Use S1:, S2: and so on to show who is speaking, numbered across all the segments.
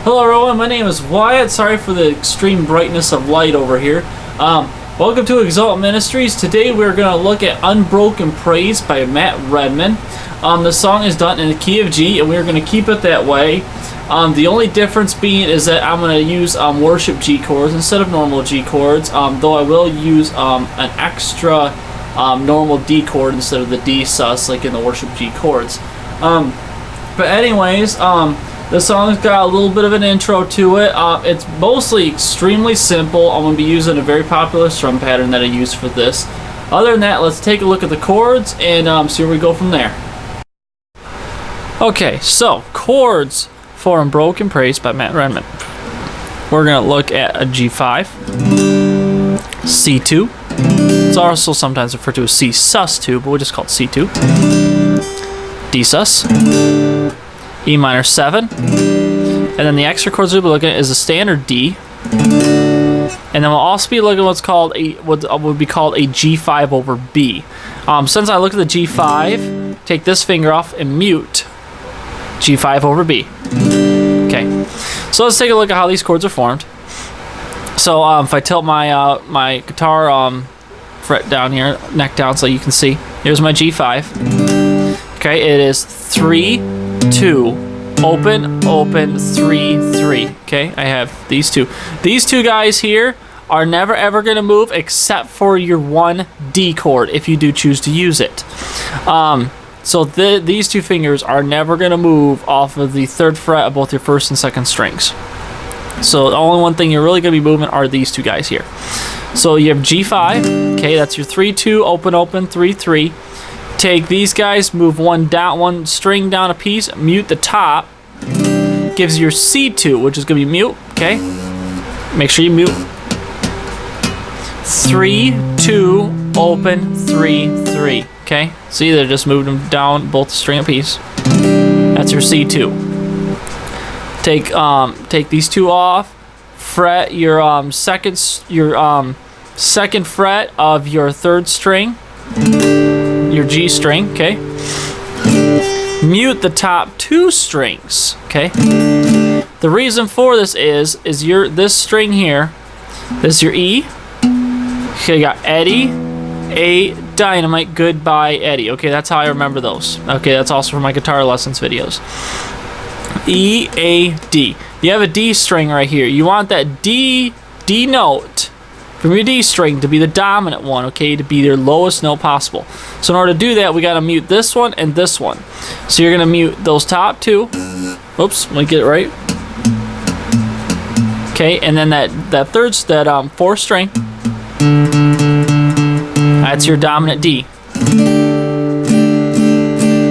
S1: Hello everyone, my name is Wyatt. Sorry for the extreme brightness of light over here. Welcome to XALT Ministries. Today we're going to look at Unbroken Praise by Matt Redman. The song is done in the key of G, and we're going to keep it that way. The only difference being is that I'm going to use worship G chords instead of normal G chords, though I will use an extra normal D chord instead of the D sus like in the worship G chords. But anyways, the song's got a little bit of an intro to it. It's mostly extremely simple. I'm going to be using a very popular strum pattern that I use for this. Other than that, let's take a look at the chords and see where we go from there. Okay, so chords for Unbroken Praise by Matt Redman. We're going to look at a G5, C2. It's also sometimes referred to as C sus2, but we'll just call it C2. D sus. E minor 7, and then the extra chords we'll be looking at is a standard D, and then we'll also be looking at what's called what would be called a G5 over B. Since I look at the G5, take this finger off and mute G5 over B. Okay, so let's take a look at how these chords are formed. So if I tilt my my guitar fret down here, neck down, so you can see, here's my G5. Okay, it is 3, 2, open, open, 3, 3. Okay, I have these two. These two guys here are never ever going to move except for your one D chord if you do choose to use it. So these two fingers are never going to move off of the 3rd fret of both your 1st and 2nd strings. So the only one thing you're really going to be moving are these two guys here. So you have G5. Okay, that's your 3, 2, open, open, 3, 3. Take these guys, move one string down a piece, mute the top, gives you your C2, which is going to be mute, okay? Make sure you mute. 3, 2, open, 3, 3, okay? See, they're just moving them down both string a piece. That's your C2. Take these two off, fret your second fret of your 3rd string, your G string, okay? Mute the top 2 strings, okay? The reason for this is this string here, this is your E. Okay, you got Eddie, A, Dynamite, Goodbye, Eddie. Okay, that's how I remember those. Okay, that's also for my guitar lessons videos. E, A, D. You have a D string right here. You want that D note from your D string to be the dominant one, okay, to be your lowest note possible. So in order to do that, we got to mute this one and this one. So you're going to mute those top 2. Oops, let me get it right. Okay, and then that 4th string, that's your dominant D.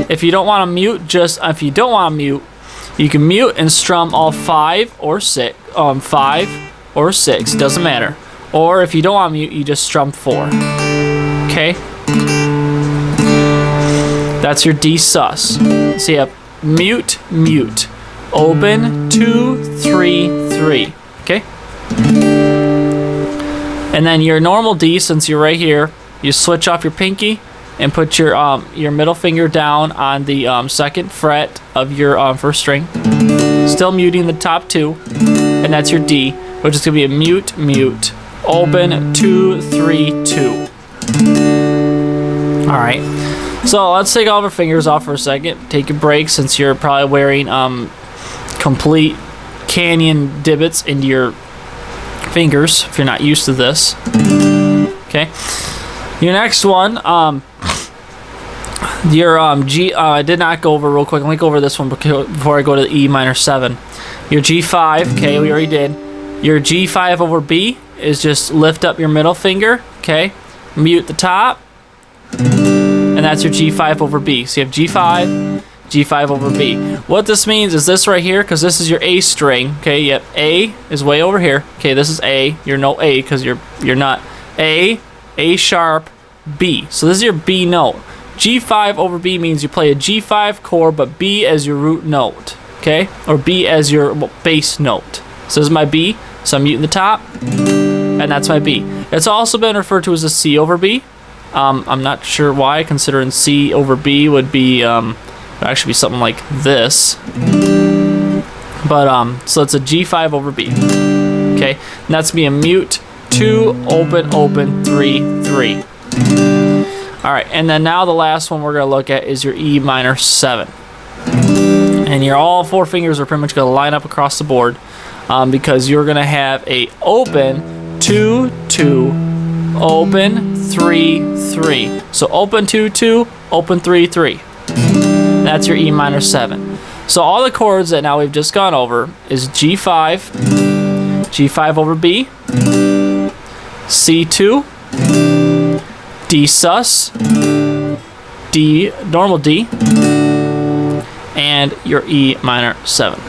S1: If you don't want to mute, you can mute and strum all 5 or 6, 5 or 6, doesn't matter. Or if you don't want to mute, you just strum 4. Okay? That's your D sus. So you have mute, mute. Open, 2, 3, 3. Okay? And then your normal D, since you're right here, you switch off your pinky and put your middle finger down on the 2nd fret of your 1st string. Still muting the top 2. And that's your D, which is going to be a mute, mute. Open, 2, 3, 2. Alright, so let's take all of our fingers off for a second. Take a break since you're probably wearing complete canyon divots into your fingers if you're not used to this. Okay, your next one, your G, I did not go over real quick. Let me go over this one before I go to the E minor 7. Your G5, okay, we already did. Your G5 over B is just lift up your middle finger, okay? Mute the top, and that's your G5 over B. So you have G5, G5 over B. What this means is this right here, because this is your A string, okay? Yep, A is way over here. Okay, this is A. You're no A because you're not A sharp, B. So this is your B note. G5 over B means you play a G5 chord, but B as your root note, okay? Or B as your bass note. So this is my B. So I'm muting the top, and that's my B. It's also been referred to as a C over B. I'm not sure why, considering C over B would be would actually be something like this. But so it's a G5 over B. Okay, and that's gonna be a mute 2 open open 3 3. All right, and then now the last one we're gonna look at is your E minor 7, and your all 4 fingers are pretty much gonna line up across the board because you're gonna have a open 2 2 open 3 3. So open 2 2 open 3 3. That's your E minor 7. So all the chords that now we've just gone over is G5, G5 over B, C2, D sus, D normal D, and your E minor 7.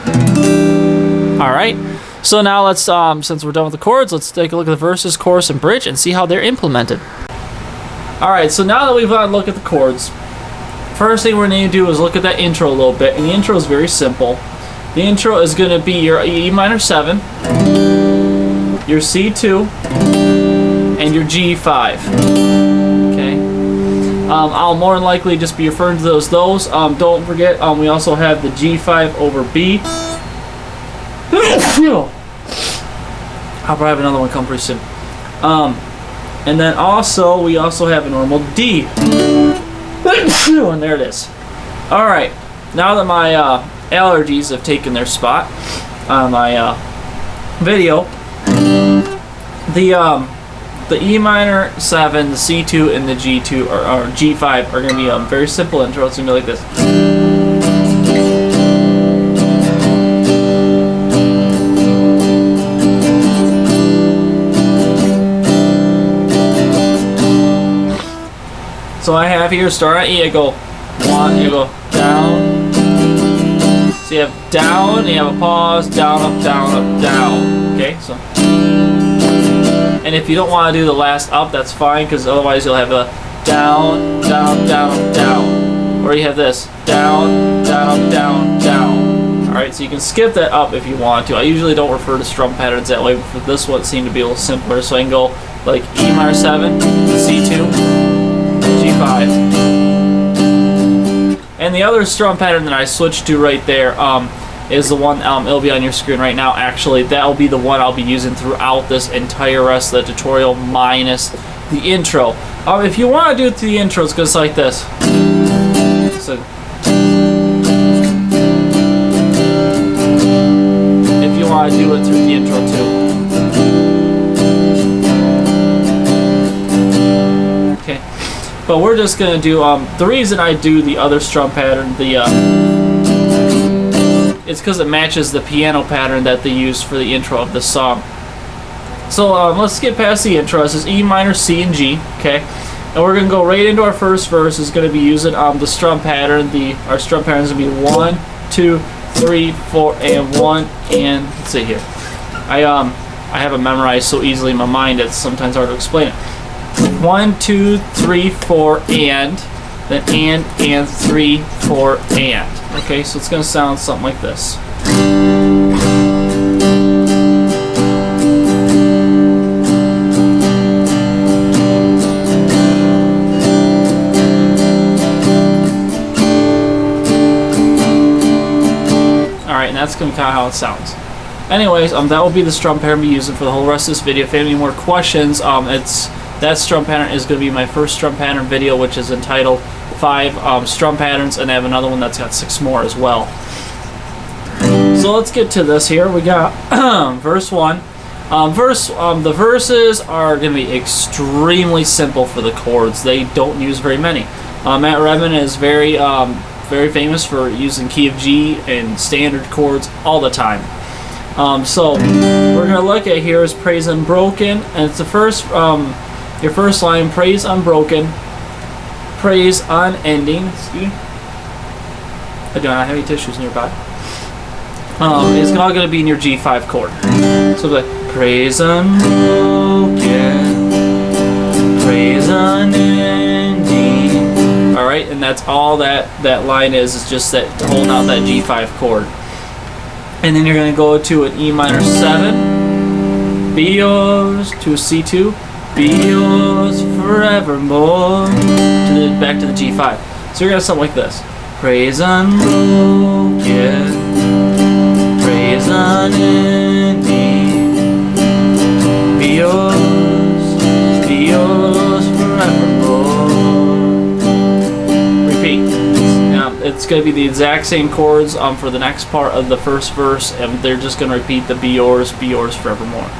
S1: All right. So now let's, since we're done with the chords, let's take a look at the verses, chorus, and bridge and see how they're implemented. All right. So now that we've looked at the chords, first thing we're going to do is look at that intro a little bit, and the intro is very simple. The intro is going to be your E minor 7, your C2, and your G5. Okay. I'll more than likely just be referring to those. Don't forget, we also have the G5 over B. I'll probably have another one come pretty soon. And then also, we also have a normal D. And there it is. Alright, now that my allergies have taken their spot on my video, the E minor 7, the C2, and the G2 or G5 are going to be a very simple intro. It's going to be like this. So I have here, start at E, I go 1, you go down. So you have down, you have a pause, down, up, down, up, down. Okay, so. And if you don't want to do the last up, that's fine, because otherwise you'll have a down, down, down, up, down. Or you have this, down, down, up, down, down. Alright, so you can skip that up if you want to. I usually don't refer to strum patterns that way, but for this one it seemed to be a little simpler. So I can go like E minor 7, C2, G5. And the other strum pattern that I switched to right there is the one, it'll be on your screen right now. Actually, that'll be the one I'll be using throughout this entire rest of the tutorial minus the intro. If you want to do it through the intro, it goes like this. So, if you want to do it through the intro too. Okay. But we're just going to do, the reason I do the other strum pattern, it's because it matches the piano pattern that they use for the intro of the song. So let's get past the intro. This is E minor, C, and G, okay? And we're going to go right into our first verse. It's going to be using the strum pattern. Our strum pattern is going to be 1, 2, 3, 4, and 1, and let's see here. I have it memorized so easily in my mind it's sometimes hard to explain it. 1, 2, 3, 4, and then and 3, 4, and. Okay, so it's going to sound something like this. Alright, and that's going to be kind of how it sounds. Anyways, that will be the strum pattern we'll be using for the whole rest of this video. If you have any more questions, that strum pattern is going to be my first strum pattern video, which is entitled 5 Strum Patterns, and I have another one that's got 6 more as well. So let's get to this here. We got verse 1. The verses are going to be extremely simple for the chords. They don't use very many. Matt Redman is very famous for using key of G and standard chords all the time. So we're going to look at here is Praise Unbroken, and it's the first, your first line, Praise Unbroken, Praise Unending. Excuse me. I do not have any tissues nearby. It's all going to be in your G5 chord. So like Praise Unbroken, Praise Unending. All right, and that's all that line is just that holding out that G5 chord. And then you're going to go to an E minor 7, be yours, to a C2, be yours forevermore, back to the G5. So you're going to sound like this. Praise unbroken, praise it's going to be the exact same chords for the next part of the first verse, and they're just going to repeat the be yours forevermore.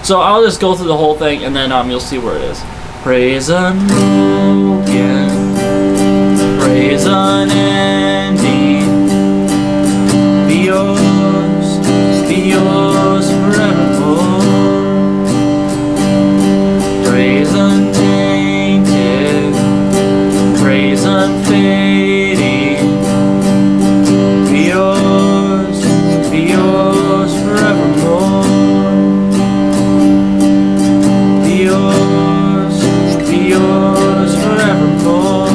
S1: So I'll just go through the whole thing, and then you'll see where it is. Praise unbroken, praise unending, be yours forevermore. Praise untainted, praise unfading, be yours forevermore. Be yours forevermore.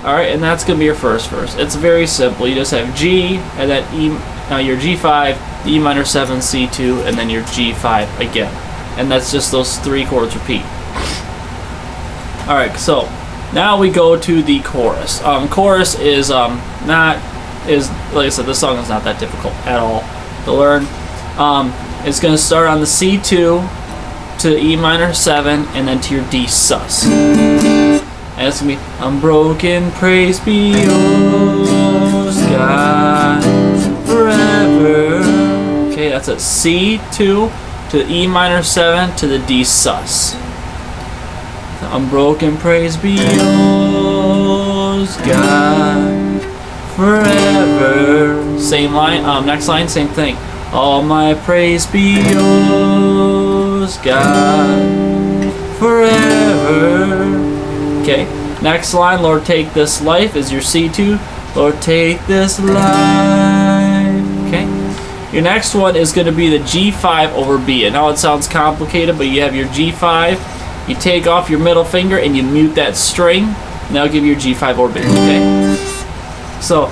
S1: Alright, and that's going to be your first verse. It's very simple. You just have G, and then E, your G5, E minor 7, C2, and then your G5 again. And that's just those 3 chords repeat. Alright, so now we go to the chorus. Chorus is like I said, this song is not that difficult at all to learn. It's going to start on the C2 to E minor 7, and then to your D sus. And it's going to be unbroken praise be yours, God, forever. Okay, that's a C2 to E minor 7 to the D sus. Unbroken praise be yours, God, forever. Same line, next line, same thing. All my praise be yours, God, forever. Okay, next line, Lord take this life is your C2. Lord take this life. Okay, your next one is going to be the G5 over B. I know it sounds complicated, but you have your G5. You take off your middle finger and you mute that string, and that'll give you your G5 over B. Okay, so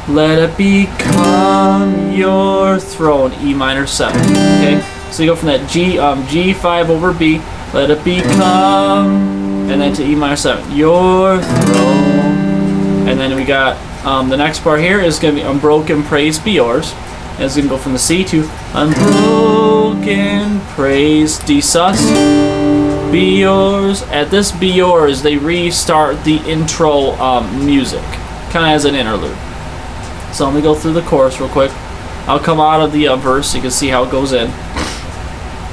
S1: let it become your throne, E minor 7. Okay, so you go from that G5 over B, let it become, and then to E minor 7, your throne. And then we got the next part here is going to be unbroken praise be yours. And it's going to go from the C to unbroken praise D sus be yours. At this be yours, they restart the intro music, kind of as an interlude. So let me go through the chorus real quick. I'll come out of the verse so you can see how it goes in.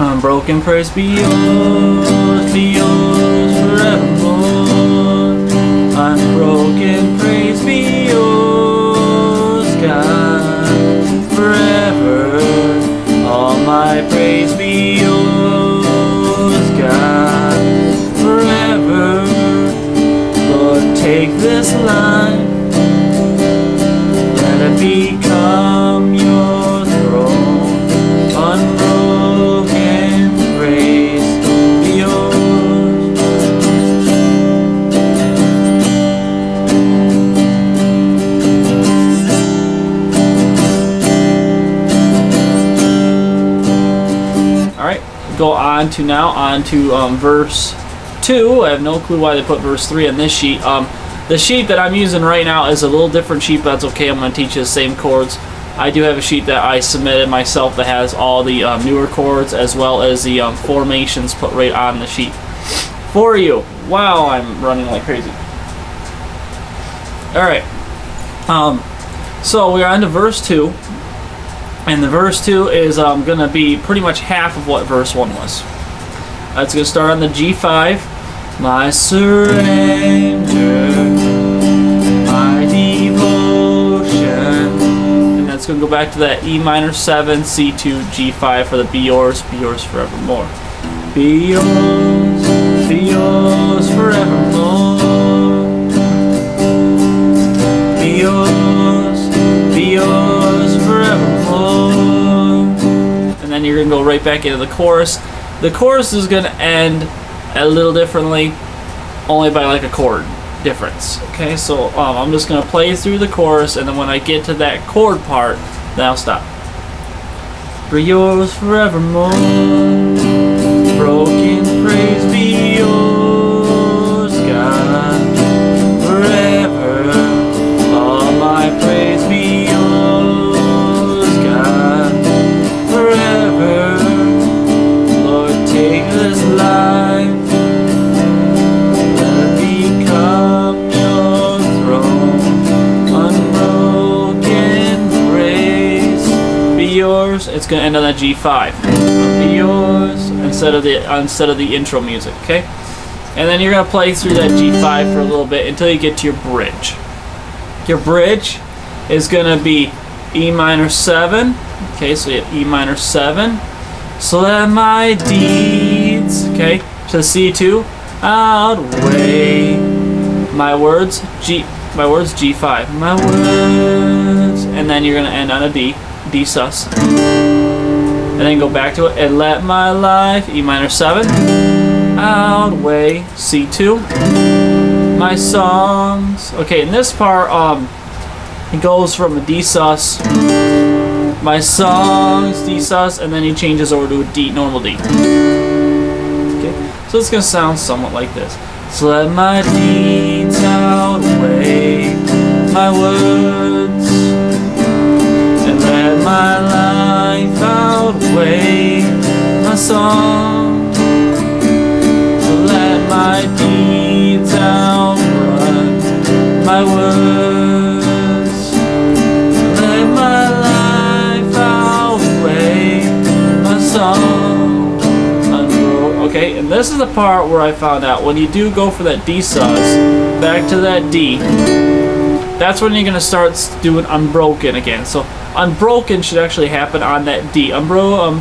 S1: Unbroken praise be yours forevermore. Unbroken praise be yours, God, forever. All my praise be yours, God, forever. Lord, take this life, let it become your throne. Unbroken praise be yours. Alright, go on to verse 2. I have no clue why they put verse 3 on this sheet. The sheet that I'm using right now is a little different sheet, but that's okay. I'm going to teach you the same chords. I do have a sheet that I submitted myself that has all the newer chords as well as the formations put right on the sheet for you. Wow, I'm running like crazy. Alright, so we're on to verse 2. And the verse 2 is going to be pretty much half of what verse 1 was. It's going to start on the G5. My surrender, my devotion. And that's going to go back to that E minor 7, C2, G5 for the be yours forevermore. Be yours forevermore. Be yours forevermore. And then you're going to go right back into the chorus. The chorus is going to end a little differently, only by like a chord difference. Okay, so I'm just going to play through the chorus, and then when I get to that chord part, then I'll stop. For yours forevermore, broken praise be yours, God, forever. All my praise be yours, God, forever. Lord, take this life, let it become your throne. yours. It's gonna end on a G5. Be yours instead of the intro music. Okay, and then you're gonna play through that G5 for a little bit until you get to your bridge. Your bridge is gonna be E minor 7. Okay, so you have E minor 7. So let my deeds, okay, to C2 outweigh my words, G5. My words, and then you're gonna end on a D sus, and then go back to it and let my life, E minor 7, outweigh C2. My songs, okay, in this part, it goes from a D sus. My songs, D sus, and then he changes over to a D, normal D. Okay, so it's gonna sound somewhat like this. So let my deeds outweigh my words, and let my life outweigh my song. So let my deeds outrun my words. Okay, and this is the part where I found out when you do go for that D sus, back to that D, that's when you're going to start doing unbroken again. So unbroken should actually happen on that D. Unbroken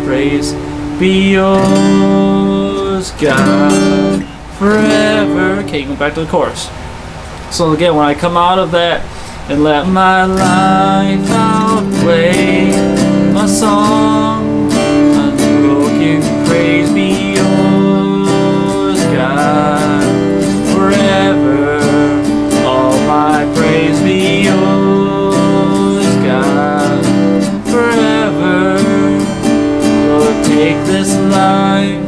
S1: praise be yours, God, forever. Okay, you go back to the chorus. So again, when I come out of that, and let my life outweigh my song, unbroken praise be yours, God, forever. All my praise be yours, God, forever. Lord, take this life,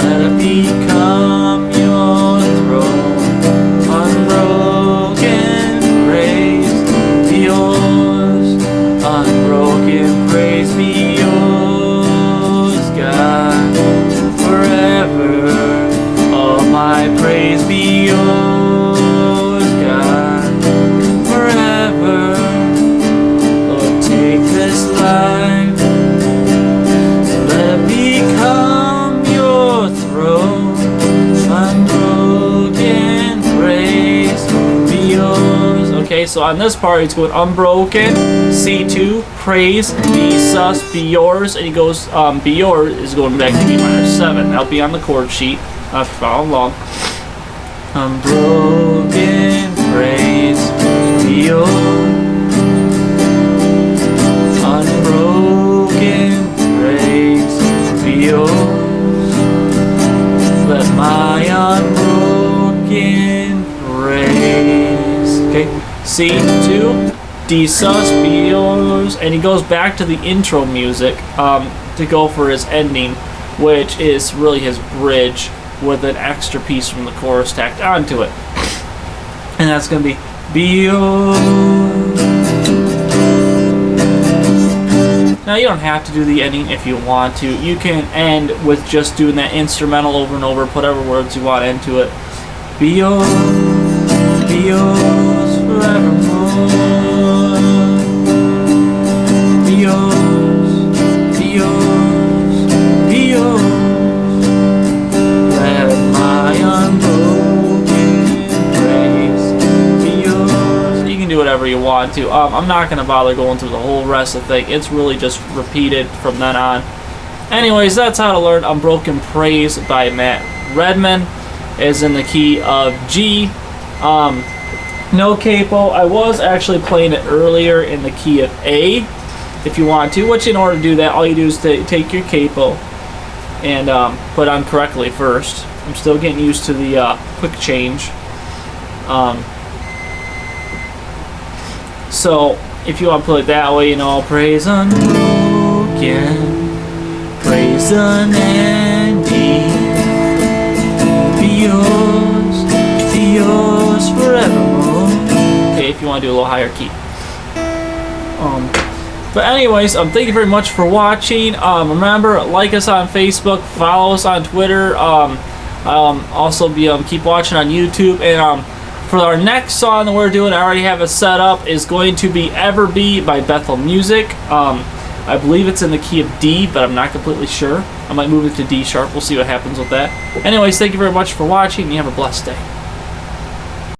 S1: let it become your throne. Unbroken praise be yours, unbroken praise be yours, God, forever. All my praise be yours, God, forever. Lord, take this life, let it become your throne. Unbroken praise be yours. Okay, so on this part, it's going unbroken, C2, praise, B sus, be yours, and he goes, be yours is going back to E minor 7. That'll be on the chord sheet. Follow along. Unbroken praise be yours. Unbroken praise be yours. Let my unbroken praise. Okay, C2, D sus, be yours, and he goes back to the intro music to go for his ending, which is really his bridge with an extra piece from the chorus tacked onto it, and that's gonna be yours. Now you don't have to do the ending if you want to. You can end with just doing that instrumental over and over, put whatever words you want into it. Be yours forevermore. Be yours, be yours, be yours. Let my unbroken praise be yours. You can do whatever you want to. I'm not going to bother going through the whole rest of the thing. It's really just repeated from then on. Anyways, that's how to learn Unbroken Praise by Matt Redman. Is in the key of G. No capo. I was actually playing it earlier in the key of A, if you want to, which in order to do that, all you do is take your capo and put on correctly first. I'm still getting used to the quick change. So if you want to put it that way, praise unbroken, praise unending, be yours forevermore. Okay, if you want to do a little higher key. But anyways, thank you very much for watching. Remember, like us on Facebook, follow us on Twitter. Also keep watching on YouTube, and For our next song that we're doing, I already have it set up, is going to be Ever Be by Bethel Music. I believe it's in the key of D, but I'm not completely sure. I might move it to D sharp. We'll see what happens with that. Anyways, thank you very much for watching, and you have a blessed day.